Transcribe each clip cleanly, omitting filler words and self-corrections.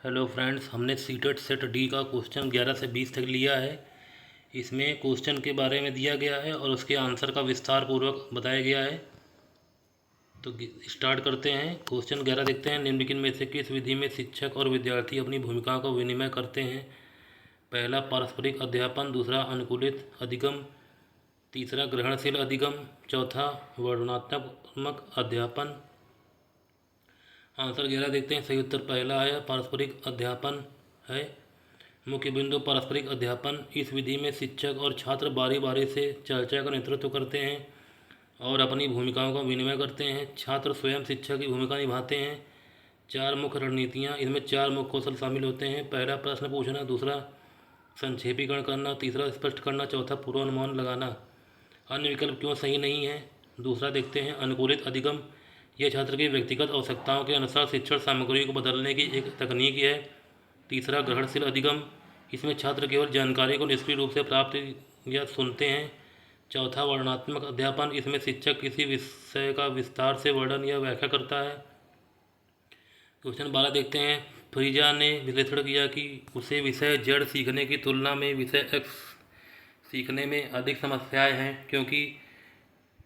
Hello friends, हमने CTET set D का question 11 से 20 तक लिया है। इसमें क्वेश्चन के बारे में दिया गया है और उसके आंसर का विस्तार पूर्वक बताया गया है। तो स्टार्ट करते हैं। क्वेश्चन 11 देखते हैं। निम्नलिखित में से किस विधि में शिक्षक और विद्यार्थी अपनी भूमिकाओं का विनिमय करते हैं? पहला पारस्परिक अध्यापन, दूसरा अनुकूलित अधिगम, तीसरा ग्रहणशील अधिगम, चौथा वर्णनात्मक अध्यापन। आंसर 11 देखते हैं। सही उत्तर पहला है, पारस्परिक अध्यापन है। मुख्य बिंदु पारस्परिक अध्यापन। इस विधि में शिक्षक और छात्र बारी बारी से चर्चा का नेतृत्व करते हैं और अपनी भूमिकाओं का विनिमय करते हैं। छात्र स्वयं शिक्षक की भूमिका निभाते हैं। चार मुख्य रणनीतियाँ, इसमें चार मुख्य कौशल शामिल होते हैं। पहला प्रश्न पूछना, दूसरा संक्षेपीकरण करना, तीसरा स्पष्ट करना, चौथा पूर्वानुमान लगाना। अन्य विकल्प क्यों सही नहीं है? दूसरा देखते हैं। अनुकूलित अधिगम, यह छात्र की व्यक्तिगत आवश्यकताओं के अनुसार शिक्षण सामग्री को बदलने की एक तकनीक है। तीसरा ग्रहणशील अधिगम, इसमें छात्र केवल जानकारी को निष्क्रिय रूप से प्राप्त या सुनते हैं। चौथा वर्णनात्मक अध्यापन, इसमें शिक्षक किसी विषय का विस्तार से वर्णन या व्याख्या करता है। क्वेश्चन 12 देखते हैं। फ्रीजा ने विश्लेषण किया कि उसे विषय जेड सीखने की तुलना में विषय एक्स सीखने में अधिक समस्याएं हैं, क्योंकि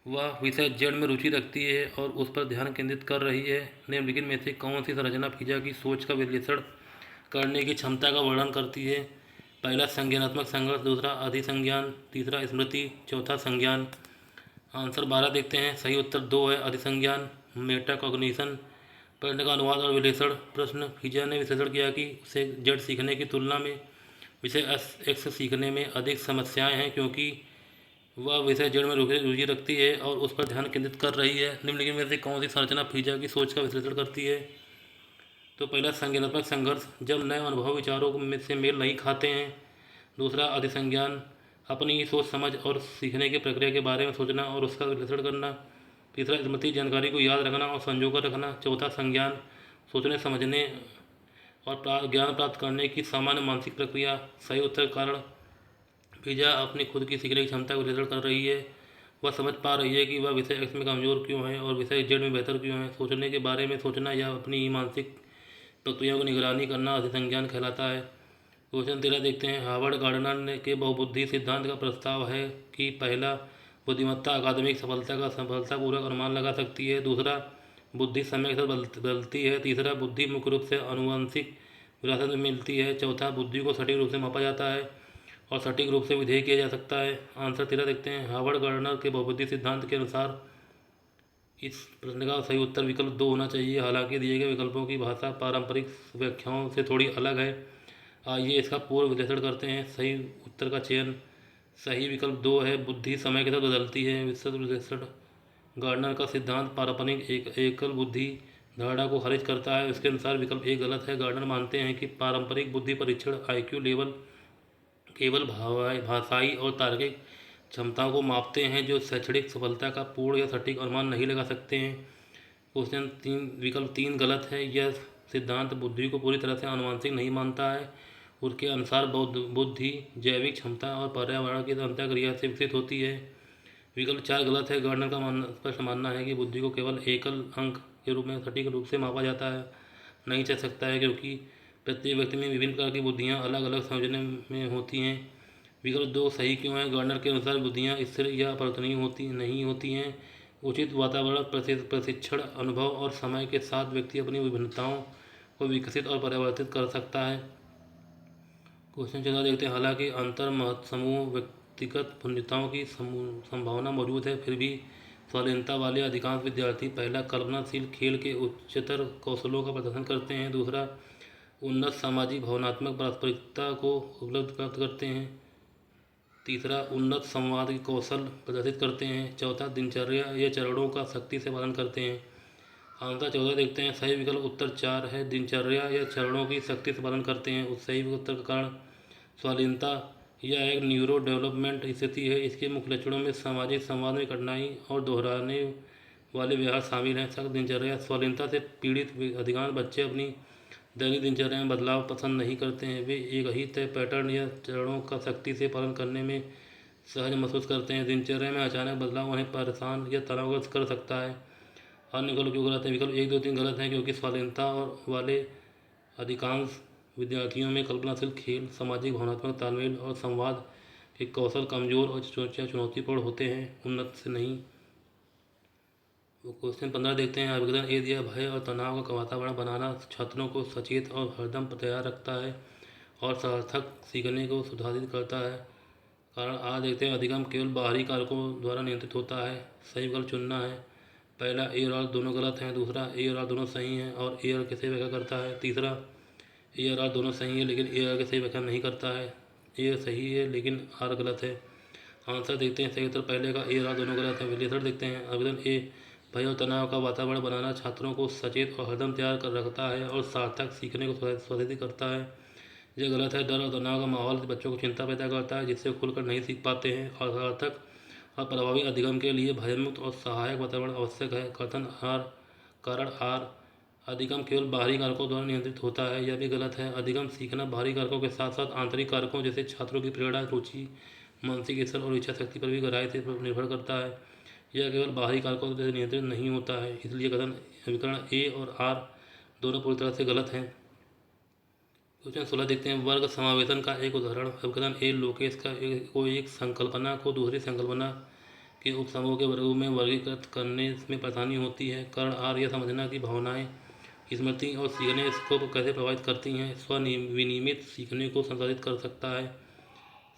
वह विषय जेड में रुचि रखती है और उस पर ध्यान केंद्रित कर रही है। निम्नलिखित में से कौन सी संरचना फ्रीजा की सोच का विश्लेषण करने की क्षमता का वर्णन करती है? पहला संज्ञानात्मक संघर्ष, दूसरा अधिसंज्ञान, तीसरा स्मृति, चौथा संज्ञान। आंसर 12 देखते हैं। सही उत्तर 2 है, अधिसंज्ञान। मेटा कॉग्निशन, प्रश्न का अनुवाद और विश्लेषण। प्रश्न, फ्रीजा ने विश्लेषण किया कि उसे जेड सीखने की तुलना में विषय एक्स सीखने में अधिक समस्याएं हैं, क्योंकि वह विषय जेड में रुचि रखती है और उस पर ध्यान केंद्रित कर रही है। निम्नलिखित में से कौन सी संरचना फ्रीजा की सोच का विश्लेषण करती है? तो पहला संज्ञानात्मक संघर्ष, जब नए अनुभव विचारों में से मेल नहीं खाते हैं। दूसरा अधिसंज्ञान, अपनी ही सोच समझ और सीखने की प्रक्रिया के बारे में सोचना और उसका विश्लेषण करना। तीसरा स्मृति, जानकारी को याद रखना और संजो कर रखना। चौथा संज्ञान, सोचने समझने और ज्ञान प्राप्त करने की सामान्य मानसिक प्रक्रिया। सही उत्तर कारण फ्रीजा अपनी खुद की सीखने की क्षमता का विश्लेषण कर रही है। वह समझ पा रही है कि वह विषय एक्स में कमजोर क्यों है और विषय जेड में बेहतर क्यों है। सोचने के बारे में सोचना या अपनी ही मानसिक प्रक्रियाओं की निगरानी करना अधिसंज्ञान कहलाता है। क्वेश्चन 13 देखते हैं। हार्वर्ड गार्डनर ने के बहुबुद्धि सिद्धांत का प्रस्ताव है कि पहला, बुद्धिमत्ता अकादमिक सफलता का सफलतापूर्वक अनुमान लगा सकती है। दूसरा, बुद्धि समय के साथ बदलती है। तीसरा, बुद्धि मुख्य रूप से आनुवंशिक विरासत में मिलती है। चौथा, बुद्धि को सटीक रूप से मापा जाता है और सटीक रूप से विधेय किया जा सकता है। आंसर 13 देखते हैं। हार्वर्ड गार्डनर के बहुबुद्धि सिद्धांत के अनुसार इस प्रश्न का सही उत्तर विकल्प 2 होना चाहिए। हालांकि दिए गए विकल्पों की भाषा पारंपरिक व्याख्याओं से थोड़ी अलग है। आइए इसका पूर्व विश्लेषण करते हैं। सही उत्तर का चयन। सही विकल्प 2 है, बुद्धि समय के साथ बदलती है। विस्तृत विश्लेषण, गार्डनर का सिद्धांत पारंपरिक एकल बुद्धि धारणा को खारिज करता है। इसके अनुसार विकल्प 1 गलत है। गार्डनर मानते हैं कि पारंपरिक बुद्धि परीक्षण IQ लेवल केवल भाषाई और तार्किक क्षमताओं को मापते हैं, जो शैक्षणिक सफलता का पूर्ण या सटीक अनुमान नहीं लगा सकते हैं। क्वेश्चन 3 विकल्प 3 गलत है। यह सिद्धांत बुद्धि को पूरी तरह से आनुवंशिक नहीं मानता है। उसके अनुसार बुद्धि जैविक क्षमता और पर्यावरण की अंतःक्रिया से विकसित होती है। विकल्प 4 गलत है। गार्डनर का स्पष्ट मानना है कि बुद्धि को केवल एकल अंक के रूप में सटीक रूप से मापा जाता है नहीं जा सकता है, क्योंकि प्रत्येक व्यक्ति में विभिन्न प्रकार की बुद्धियाँ अलग अलग समझने में होती हैं। विकल्प 2 सही क्यों है? गार्डनर के अनुसार बुद्धियाँ स्थिर या परिवर्तनीय नहीं होती हैं। उचित वातावरण, प्रशिक्षण, अनुभव और समय के साथ व्यक्ति अपनी विभिन्नताओं को विकसित और परिवर्तित कर सकता है। क्वेश्चन 14 देखते हैं। हालांकि अंतर समूह व्यक्तिगत भिन्नताओं की संभावना मौजूद है, फिर भी स्वाधीनता वाले अधिकांश विद्यार्थी पहला, कल्पनाशील खेल के उच्चतर कौशलों का प्रदर्शन करते हैं। दूसरा, उन्नत सामाजिक भावनात्मक पारस्परिकता को उपलब्ध प्राप्त करते हैं। तीसरा, उन्नत संवाद के कौशल प्रदर्शित करते हैं। चौथा, दिनचर्या या चरणों का सख्ती से पालन करते हैं। आंसर 14 देखते हैं। सही विकल्प उत्तर 4 है, दिनचर्या या चरणों की सख्ती से पालन करते हैं। उस सही उत्तर का कारण स्वाधीनता यह एक न्यूरो डेवलपमेंट स्थिति है। इसके मुख्य लक्षणों में सामाजिक संवाद में कठिनाई और दोहराने वाले व्यवहार शामिल हैं। सख्त दिनचर्या, स्वाधीनता से पीड़ित अधिकांश बच्चे अपनी दैनिक दिनचर्या में बदलाव पसंद नहीं करते हैं। वे एक ही तय पैटर्न या चरणों का सख्ती से पालन करने में सहज महसूस करते हैं। दिनचर्या में अचानक बदलाव उन्हें परेशान या तनावग्रस्त कर सकता है। अन्य विकल्प क्यों गलत है? विकल्प 1, 2, 3 गलत है, क्योंकि स्वाधीनता और वाले अधिकांश विद्यार्थियों में कल्पनाशील खेल, सामाजिक भावनात्मक तालमेल और संवाद के कौशल कमजोर और चुनौतीपूर्ण होते हैं, उन्नत से नहीं। क्वेश्चन 15 देखते हैं। आवेदन ए दिया, भय और तनाव का वातावरण बनाना छात्रों को सचेत और हरदम तैयार रखता है और सार्थक सीखने को सुधारित करता है। कारण आ देखते हैं। अधिगम केवल बाहरी कारकों द्वारा नियंत्रित होता है। सही विकल्प चुनना है। पहला, ए और आर दोनों गलत हैं। दूसरा, ए और आर दोनों सही हैं और ए आर की सही व्याख्या करता है। तीसरा, ए और आर दोनों सही है लेकिन ए आर की सही व्याख्या नहीं करता है। ए सही है लेकिन आर गलत है। आंसर देखते हैं। सही उत्तर पहले का, ए और आर दोनों गलत है। विश्लेषण देखते हैं। आवेदन ए, भय और तनाव का वातावरण बनाना छात्रों को सचेत और हरदम तैयार कर रखता है और सार्थक सीखने को सुनिश्चित करता है। यह गलत है। डर और तनाव का माहौल बच्चों को चिंता पैदा करता है जिससे खुलकर नहीं सीख पाते हैं और सार्थक और प्रभावी अधिगम के लिए भयमुक्त और सहायक वातावरण आवश्यक है। कथन आर, कारण आर, अधिगम केवल बाहरी कारकों द्वारा नियंत्रित होता है। यह भी गलत है। अधिगम सीखना बाहरी कारकों के साथ साथ आंतरिक कारकों जैसे छात्रों की प्रेरणा, रुचि, मानसिक स्तर और इच्छा शक्ति पर भी गहराई से निर्भर करता है। यह केवल बाहरी कारकों से नियंत्रित नहीं होता है। इसलिए कथन समीकरण ए और आर दोनों पूरी तरह से गलत हैं। क्वेश्चन 16 देखते हैं। वर्ग समावेशन का एक उदाहरण। कथन ए, लोकेश का एक संकल्पना को दूसरी संकल्पना के उपसमूह के वर्गों में वर्गीकृत करने में परेशानी होती है। कारण आर, यह समझना कि भावनाएं स्मृति और सीखने को कैसे प्रभावित करती हैं, स्वनियमित सीखने को संसाधित कर सकता है।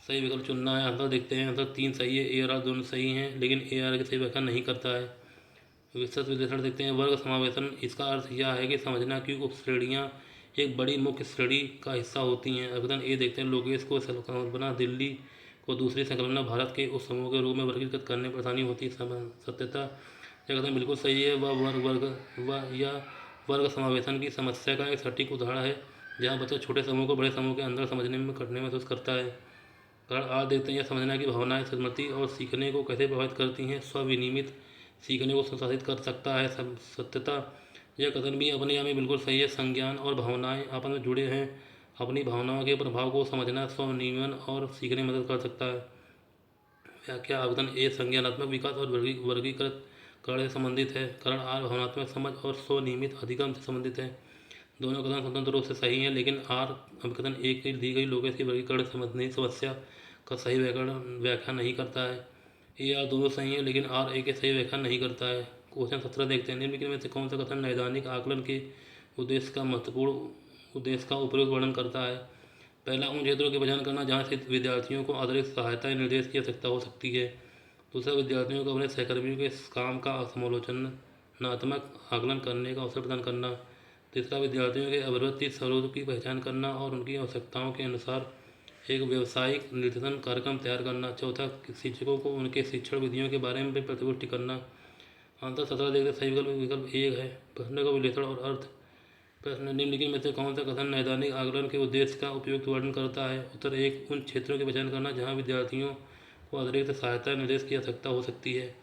सही विकल्प चुनना है। आंसर देखते हैं। आंसर 3 सही है। ए और आर दोनों सही हैं लेकिन ए आर की सही व्याख्या नहीं करता है। विस्तृत विश्लेषण देखते हैं। वर्ग समावेशन, इसका अर्थ यह है कि समझना कि उपश्रेणियाँ एक बड़ी मुख्य श्रेणी का हिस्सा होती हैं। आवेदन ए देखते हैं। लोकेश को संकल्पना दिल्ली को दूसरी संकल्पना भारत के उस समूह के रूप में वर्गीकृत करने में परेशानी होती है। सत्यता, यह कथन बिल्कुल सही है। वह वर्ग समावेशन की समस्या का एक सटीक उदाहरण है जहाँ बच्चा छोटे समूह को बड़े समूह के अंदर समझने में कठिनाई महसूस करता है। कारण आज देखते हैं। यह समझना कि भावनाएं स्मृति और सीखने को कैसे प्रभावित करती हैं, स्वविनियमित सीखने को संसाधित कर सकता है। सत्यता, यह कथन भी अपने आप में बिल्कुल सही है। संज्ञान और भावनाएं आपस में जुड़े हैं। अपनी भावनाओं के प्रभाव को समझना स्वनियमन और सीखने में मदद कर सकता है। व्याख्या, आवेदन ए, संज्ञानात्मक विकास और वर्गीकृत करण से संबंधित है। कारण आर, भावनात्मक समझ और स्वनियमित अधिगम से संबंधित है। दोनों कथन स्वतंत्र रूप से सही हैं लेकिन आर कथन ए की दी गई लोकेश की वर्गीकरण संबंधी समस्या का सही व्याख्या नहीं करता है। ए आर दोनों सही हैं लेकिन आर ए की सही व्याख्या नहीं करता है। क्वेश्चन 17 देखते हैं। निम्नलिखित में से कौन सा कथन नैदानिक आकलन के उद्देश्य का उपयुक्त वर्णन करता है। पहला, उन क्षेत्रों की पहचान करना जहाँ से विद्यार्थियों को अतिरिक्त सहायता या निर्देश की आवश्यकता हो सकती है। दूसरा, विद्यार्थियों को अपने सहकर्मियों के काम का समालोचनात्मक आकलन करने का अवसर प्रदान करना। तीसरा, विद्यार्थियों के अभिवृत्ति स्वरूप की पहचान करना और उनकी आवश्यकताओं के अनुसार एक व्यावसायिक निर्देशन कार्यक्रम तैयार करना। चौथा, शिक्षकों को उनके शिक्षण विधियों के बारे में प्रतिपुष्टि करना। आंसर 17 देखते। सही विकल्प एक है। प्रश्न का विश्लेषण और अर्थ। प्रश्न, निम्नलिखित में से कौन सा कथन नैदानिक आकलन के उद्देश्य का उपयुक्त वर्णन करता है। उत्तर एक, उन क्षेत्रों की पहचान करना जहाँ विद्यार्थियों को अतिरिक्त सहायता निर्देश की आवश्यकता हो सकती है।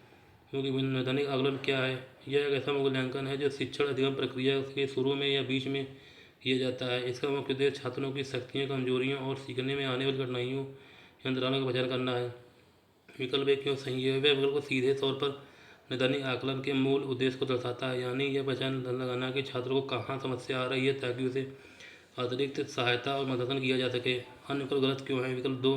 क्योंकि नैदानिक आकलन क्या है? यह एक ऐसा मूल्यांकन है जो शिक्षण अधिगम प्रक्रिया के शुरू में या बीच में किया जाता है। इसका मुख्य उद्देश्य छात्रों की शक्तियाँ, कमजोरियों और सीखने में आने वाली कठिनाइयों या अंतरालों की पहचान करना है। विकल्प एक क्यों सही है? वह विकल्प सीधे तौर पर नैदानिक आकलन के मूल उद्देश्य को दर्शाता है, यानी यह पहचान लगाना कि छात्रों को कहाँ समस्या आ रही है ताकि उसे अतिरिक्त सहायता और मार्गदर्शन किया जा सके। अन्य विकल्प गलत क्यों है? विकल्प 2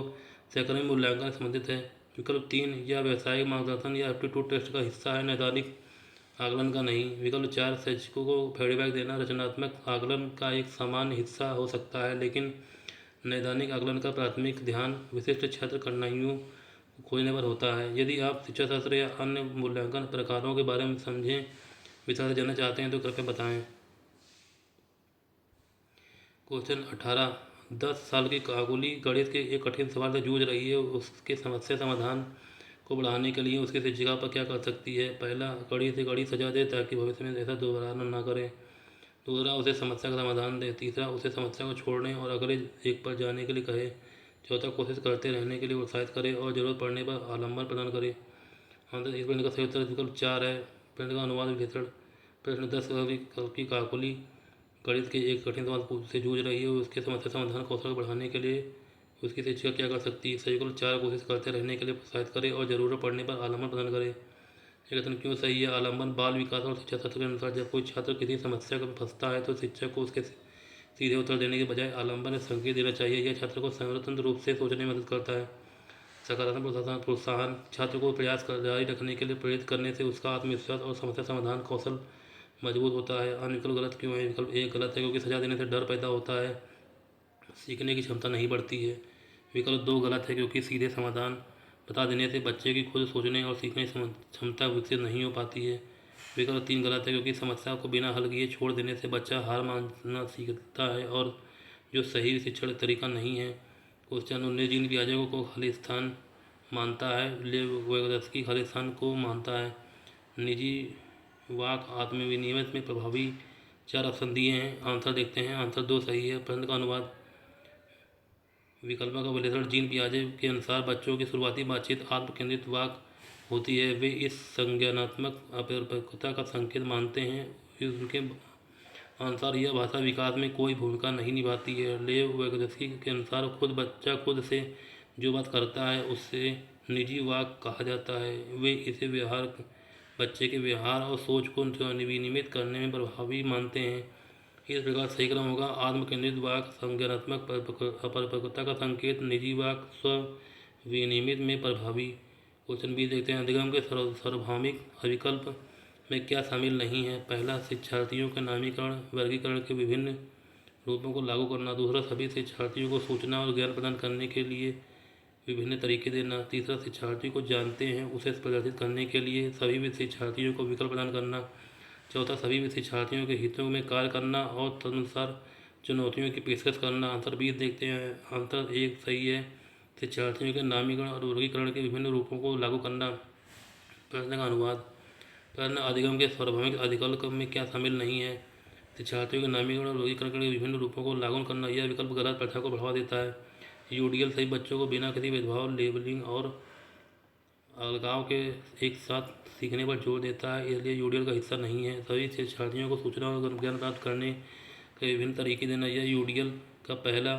सहकर्मी मूल्यांकन से संबंधित है। विकल्प 3 यह व्यावसायिक मार्गदर्शन या एप्टीट्यूड टेस्ट का हिस्सा है, नैदानिक आकलन का नहीं। विकल्प 4 शिक्षकों को फीडबैक देना रचनात्मक आकलन का एक सामान्य हिस्सा हो सकता है लेकिन नैदानिक आकलन का प्राथमिक ध्यान विशिष्ट छात्र कठिनाइयों खोजने पर होता है। यदि आप शिक्षा शास्त्र या अन्य मूल्यांकन प्रकारों के बारे में समझें विस्तार से जानना चाहते हैं तो कृपया बताएं। क्वेश्चन 18, 10 साल की काकुली गणित के एक कठिन सवाल से जूझ रही है। उसके समस्या समाधान को बढ़ाने के लिए उसकी शिक्षिका पर क्या कर सकती है? पहला, कड़ी से कड़ी सजा दे ताकि भविष्य में ऐसा दोबारा ना करें। दूसरा, उसे समस्या का समाधान दे। तीसरा, उसे समस्या को छोड़ने और अगले एक पर जाने के लिए कहे। चौथा, कोशिश करते रहने के लिए उत्साहित करे और जरूरत पड़ने पर आलम्बन प्रदान करे। आंसर इस प्रश्न का सही उत्तर विकल्प 4 है। प्रश्न का अनुवाद विश्लेषण। प्रश्न 10 की काकुली गणित के एक कठिन सवाल से जूझ रही है। उसके समस्या समाधान कौशल बढ़ाने के लिए उसकी शिक्षिका क्या कर सकती है? सही विकल्प 4 कोशिश करते रहने के लिए प्रोत्साहित करे और जरूरत पड़ने पर आलम्बन प्रदान करे। यह कथन क्यों सही है? आलम्बन बाल विकास और शिक्षा शास्त्र के अनुसार जब कोई छात्र किसी समस्या में फंसता है तो शिक्षक को उसके सीधे उत्तर देने के बजाय आलंबन संकेत देना चाहिए। यह छात्र को स्वतंत्र रूप से सोचने में मदद करता है। सकारात्मक प्रोत्साहन छात्र को प्रयास जारी रखने के लिए प्रेरित करने से उसका आत्मविश्वास और समस्या समाधान कौशल मजबूत होता है। अन्य विकल्प गलत क्यों है? विकल्प एक गलत है क्योंकि सजा देने से डर पैदा होता है, सीखने की क्षमता नहीं बढ़ती है। विकल्प दो गलत है क्योंकि सीधे समाधान बता देने से बच्चे की खुद सोचने और सीखने की क्षमता विकसित नहीं हो पाती है। विकल्प तीन गलत है क्योंकि समस्या को बिना हल किए छोड़ देने से बच्चा हार मानना सीखता है और जो सही शिक्षण तरीका नहीं है। क्वेश्चन 19 जीन पियाजे को खालिस्तान मानता है, लेव वेगोत्स्की खालिस्तान को मानता है। निजी वाक आत्मविनियमन में प्रभावी चार ऑप्शन दिए हैं, आंसर देखते हैं। आंसर दो सही है। प्रश्न का अनुवाद विकल्पों का विश्लेषण जीन पियाजे के अनुसार बच्चों की शुरुआती बातचीत आत्म केंद्रित वाक होती है। वे इस संज्ञानात्मक अपरिपक्वता का संकेत मानते हैं। उनके अनुसार यह भाषा विकास में कोई भूमिका नहीं निभाती है। लेव वेगोत्स्की के अनुसार बच्चा खुद से जो बात करता है उससे निजी वाक कहा जाता है। वे इसे बच्चे के व्यवहार और सोच को विनियमित करने में प्रभावी मानते हैं। इस प्रकार सही क्रम होगा आत्म केंद्रित वाक संज्ञानात्मक अपरिपक्वता का संकेत, निजी वाक स्व विनियमित में प्रभावी। क्वेश्चन 20 देखते हैं। अधिगम के सार्वभौमिक विकल्प में क्या शामिल नहीं है? पहला, शिक्षार्थियों के नामीकरण वर्गीकरण के विभिन्न रूपों को लागू करना। दूसरा, सभी शिक्षार्थियों को सूचना और ज्ञान प्रदान करने के लिए विभिन्न तरीके देना। तीसरा, शिक्षार्थी को जानते हैं उसे प्रदर्शित करने के लिए सभी शिक्षार्थियों को विकल्प प्रदान करना। चौथा, सभी शिक्षार्थियों के हितों में कार्य करना और तदनुसार चुनौतियों की पेशकश करना। आंसर 20 देखते हैं। आंसर एक सही है। शिक्षार्थियों के नामीकरण और वर्गीकरण के विभिन्न रूपों को लागू करना। प्रश्न का अनुवाद प्रश्न, अधिगम के सार्वभौमिक विकल्प में क्या शामिल नहीं है? शिक्षार्थियों के नामीकरण और वर्गीकरण के विभिन्न रूपों को लागू करना। यह विकल्प गलत प्रथा को बढ़ावा देता है। यूडीएल सभी बच्चों को बिना किसी भेदभाव, लेबलिंग और अलगाव के एक साथ सीखने पर जोर देता है, इसलिए यूडीएल का हिस्सा नहीं है। सभी शिक्षार्थियों को सूचना और ज्ञान प्राप्त करने के विभिन्न तरीके देना। यह यूडीएल का पहला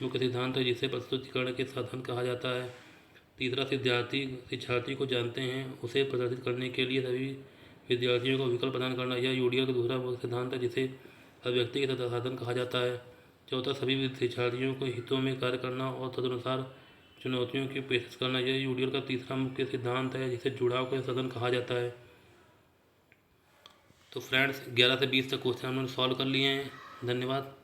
मुख्य सिद्धांत है जिसे प्रस्तुतिकरण के साधन कहा जाता है। तीसरा, शिक्षार्थी को जानते हैं उसे प्रदर्शित करने के लिए सभी विद्यार्थियों को विकल्प प्रदान करना। यह यूडीएल का दूसरा मुख्य सिद्धांत है जिसे अभिव्यक्ति के साधन कहा जाता है। चौथा, सभी शिक्षार्थियों को हितों में कार्य करना और तदनुसार चुनौतियों की पेशकश करना। यह यूडीएल का तीसरा मुख्य सिद्धांत है जिसे जुड़ाव के साधन कहा जाता है। तो फ्रेंड्स 11 से 20 तक क्वेश्चन हमने सॉल्व कर लिए हैं। धन्यवाद।